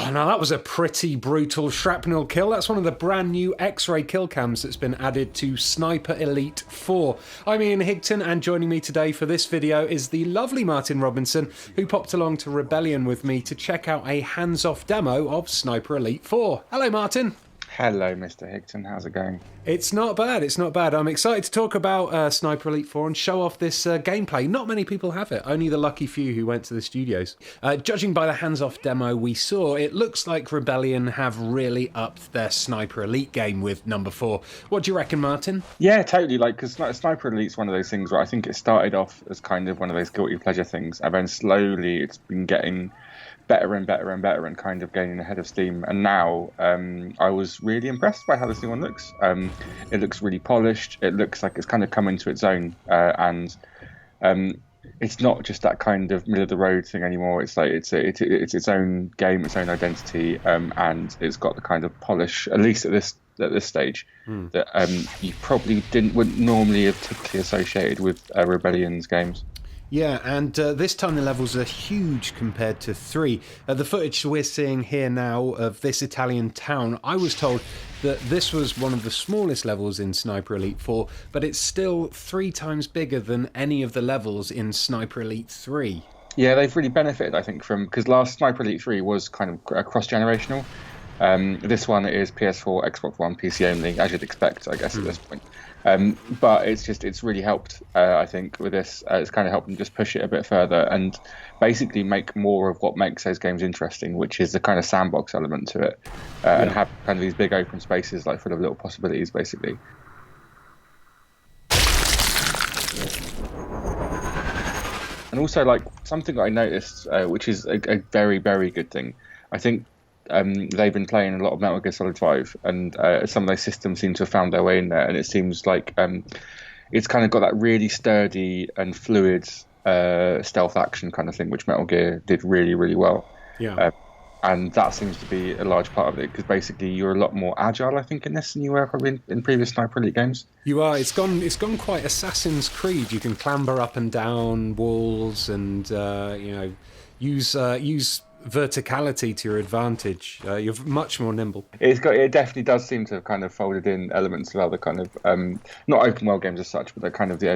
Oh, now that was a pretty brutal shrapnel kill. That's one of the brand new X-ray kill cams that's been added to Sniper Elite 4. I'm Ian Higton, and joining me today for this video is the lovely Martin Robinson, who popped along to Rebellion with me to check out a hands-off demo of Sniper Elite 4. Hello, Martin. Hello, Mr. Higton. How's it going? It's not bad, it's not bad. I'm excited to talk about Sniper Elite 4 and show off this gameplay. Not many people have it, only the lucky few who went to the studios. Judging by the hands-off demo we saw, it looks like Rebellion have really upped their Sniper Elite game with number 4. What do you reckon, Martin? Yeah, totally. Because Sniper Elite's one of those things where I think it started off as kind of one of those guilty pleasure things, and then slowly it's been getting better and better and better and kind of gaining ahead of steam. And now I was really impressed by how this new one looks. It looks really polished. It looks like it's kind of come into its own, and it's not just that kind of middle of the road thing anymore. It's like it's its own game, its own identity, and it's got the kind of polish, at least at this stage, that you probably wouldn't normally have typically associated with Rebellion's games. Yeah, and this time the levels are huge compared to 3. The footage we're seeing here now of this Italian town, I was told that this was one of the smallest levels in Sniper Elite 4, but it's still 3 times bigger than any of the levels in Sniper Elite 3. Yeah, they've really benefited, I think, from, because last Sniper Elite 3 was kind of cross-generational. This one is PS4, Xbox One, PC only, as you'd expect, I guess, at this point. But it's really helped, I think, with this. It's kind of helped them just push it a bit further and basically make more of what makes those games interesting, which is the kind of sandbox element to it, and have kind of these big open spaces like full of little possibilities, basically. And also, like, something that I noticed, which is a very, very good thing, I think. They've been playing a lot of Metal Gear Solid 5, and some of those systems seem to have found their way in there, and it seems like it's kind of got that really sturdy and fluid stealth action kind of thing, which Metal Gear did really, really well. Yeah. And that seems to be a large part of it, because basically you're a lot more agile, I think, in this than you were probably in previous Sniper Elite games. You are. It's gone quite Assassin's Creed. You can clamber up and down walls and use verticality to your advantage. You're much more nimble. It definitely does seem to have kind of folded in elements of other kind of not open world games as such, but the kind of the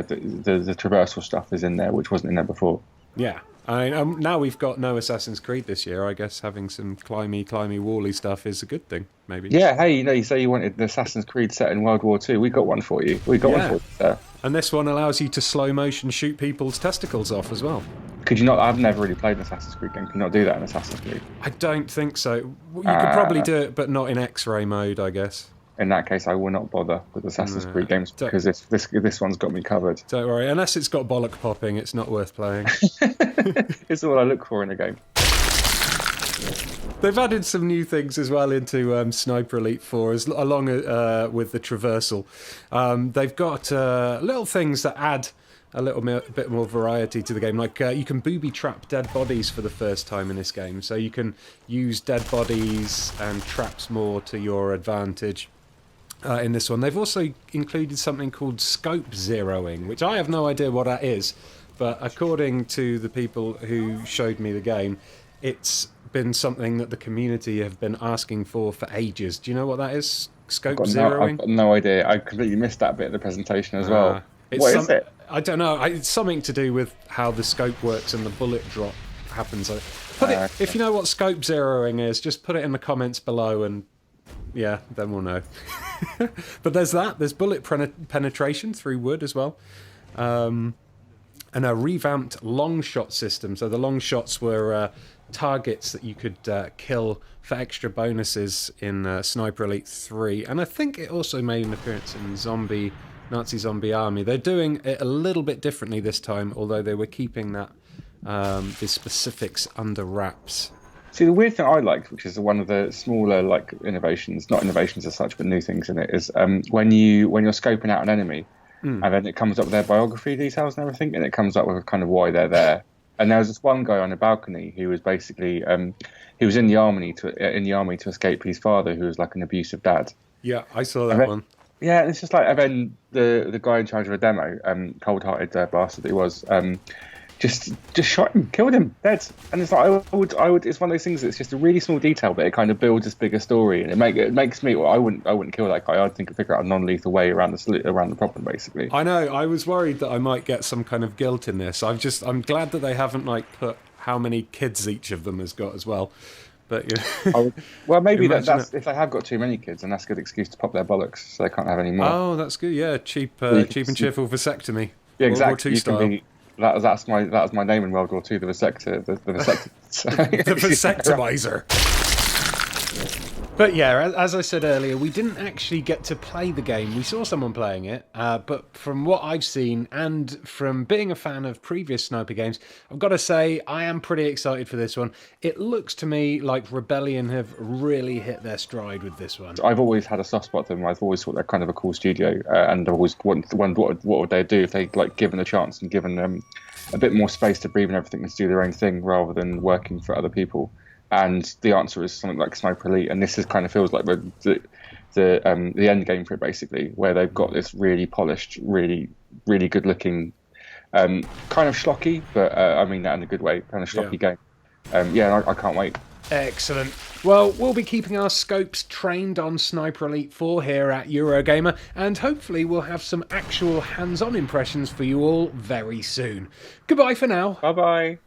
traversal stuff is in there, which wasn't in there before. Yeah. I mean, now we've got no Assassin's Creed this year. I guess having some climby, wally stuff is a good thing, maybe. Yeah, hey, you say you wanted an Assassin's Creed set in World War II. We got one for you. We got one for you there. And this one allows you to slow motion shoot people's testicles off as well. Could you not? I've never really played an Assassin's Creed game. Can you not do that in Assassin's Creed? I don't think so. You could probably do it, but not in X-ray mode, I guess. In that case, I will not bother with Assassin's Creed games, because this one's got me covered. Don't worry. Unless it's got bollock popping, it's not worth playing. It's all I look for in a game. They've added some new things as well into Sniper Elite 4, along with the traversal. They've got little things that add a bit more variety to the game. Like you can booby trap dead bodies for the first time in this game, so you can use dead bodies and traps more to your advantage. In this one, they've also included something called scope zeroing, which I have no idea what that is, but according to the people who showed me the game, it's been something that the community have been asking for ages. Do you know what that is? Scope zeroing? I've got no idea. I completely missed that bit of the presentation as well. What is it? I don't know. It's something to do with how the scope works and the bullet drop happens. If you know what scope zeroing is, just put it in the comments below, and yeah, then we'll know. But there's that. There's bullet penetration through wood as well. And a revamped long shot system. So the long shots were targets that you could kill for extra bonuses in Sniper Elite 3. And I think it also made an appearance in Nazi Zombie Army. They're doing it a little bit differently this time, although they were keeping that the specifics under wraps. See, the weird thing I liked, which is one of the smaller innovations, not innovations as such, but new things in it, is when you're scoping out an enemy, and then it comes up with their biography details and everything, and it comes up with kind of why they're there. And there was this one guy on a balcony who was basically he was in the army to escape his father, who was like an abusive dad. Yeah, I saw that one. Yeah, it's just like, and then the guy in charge of a demo, cold-hearted bastard that he was, just shot him, killed him, dead. And it's like I would. It's one of those things that's just a really small detail, but it kind of builds this bigger story, and it makes me. Well, I wouldn't kill that guy. I'd figure out a non-lethal way around the problem, basically. I know. I was worried that I might get some kind of guilt in this. I'm glad that they haven't like put how many kids each of them has got as well. But well, maybe that's if they have got too many kids, and that's a good excuse to pop their bollocks, so they can't have any more. Oh, that's good. Yeah, cheap and cheerful vasectomy. Yeah, exactly. World War II style. That was my name in World War II, the vasector, the vasector. The vasectomizer. But yeah, as I said earlier, we didn't actually get to play the game. We saw someone playing it, but from what I've seen and from being a fan of previous sniper games, I've got to say I am pretty excited for this one. It looks to me like Rebellion have really hit their stride with this one. I've always had a soft spot for them. I've always thought they're kind of a cool studio, and I've always wondered what would they do if they like given a chance and given them a bit more space to breathe and everything and to do their own thing rather than working for other people. And the answer is something like Sniper Elite, and this kind of feels like the end game for it, basically, where they've got this really polished, really good looking, kind of schlocky, but I mean that in a good way, kind of schlocky game. I can't wait. Excellent. Well, we'll be keeping our scopes trained on Sniper Elite 4 here at Eurogamer, and hopefully we'll have some actual hands-on impressions for you all very soon. Goodbye for now. Bye-bye.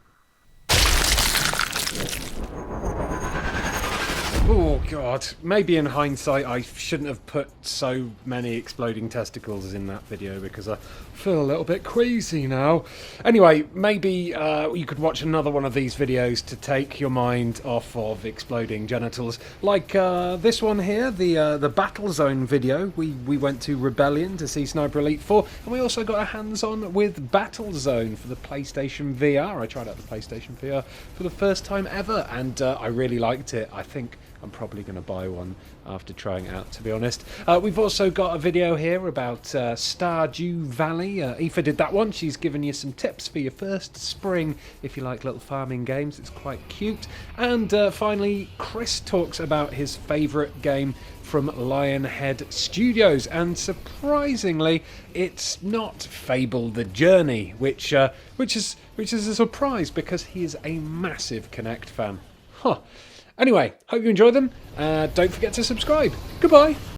Oh god, maybe in hindsight I shouldn't have put so many exploding testicles in that video because I feel a little bit queasy now. Anyway, maybe you could watch another one of these videos to take your mind off of exploding genitals. Like this one here, the Battle Zone video. We went to Rebellion to see Sniper Elite 4, and we also got our hands on with Battle Zone for the PlayStation VR. I tried out the PlayStation VR for the first time ever, and I really liked it. I think I'm probably going to buy one after trying it out, to be honest. We've also got a video here about Stardew Valley. Aoife did that one. She's given you some tips for your first spring if you like little farming games. It's quite cute. And finally, Chris talks about his favourite game from Lionhead Studios, and surprisingly, it's not Fable: The Journey, which is a surprise because he is a massive Kinect fan. Huh. Anyway, hope you enjoyed them. Don't forget to subscribe. Goodbye.